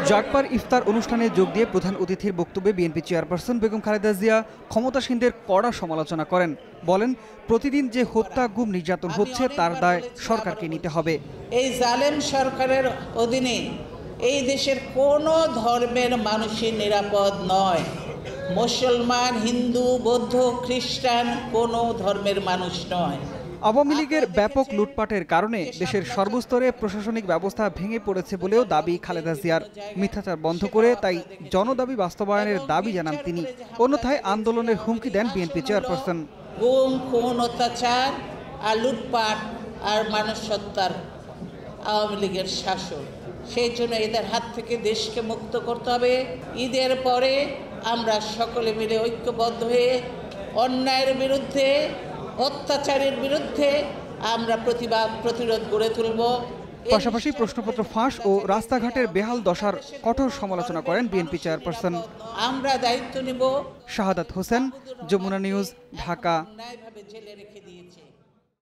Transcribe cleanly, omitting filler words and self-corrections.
জাগবার ইফতার অনুষ্ঠানে যোগ দিয়ে প্রধান অতিথির বক্তব্যে বিএনপি চেয়ারপারসন বেগম খালেদা জিয়া ক্ষমতাসীনদের কড়া সমালোচনা করেন। বলেন, প্রতিদিন যে হত্যা, গুম, নির্যাতন হচ্ছে তার দায় সরকারকে নিতে হবে। এই জালেম সরকারের অধীনে এই দেশের কোনো ধর্মের মানুষই নিরাপদ নয়। মুসলমান, হিন্দু, বৌদ্ধ, খ্রিস্টান কোনো ধর্মের মানুষ নয়। আওয়ামী লীগের ব্যাপক লুটপাটের কারণে দেশের সর্বস্তরে প্রশাসনিক ব্যবস্থা ভেঙে পড়েছে বলেও দাবি খালেদা জিয়ার। মিথ্যাচার বন্ধ করে তাই জনদাবি বাস্তবায়নের দাবি জানান তিনি। অন্যথায় আন্দোলনের হুমকি দেন বিএনপি চেয়ারপারসন। গুম, খুন, অত্যাচার আর লুটপাট আর মানুষ হত্যার আওয়ামী লীগের শাসন, সেই জন্য এদের হাত থেকে দেশকে মুক্ত করতে হবে। ঈদের পরে আমরা সকলে মিলে ঐক্যবদ্ধ হয়ে অন্যায়ের বিরুদ্ধে, অত্যাচারের বিরুদ্ধে আমরা প্রতিরোধ গড়ে তুলব। পাশাপাশি প্রশ্নপত্র ফাঁস ও রাস্তাঘাটের বেহাল দশার কঠোর সমালোচনা করেন বিএনপি চেয়ারপারসন। আমরা দায়িত্ব নেব। শাহাদাত হোসেন, যমুনা নিউজ, ঢাকা।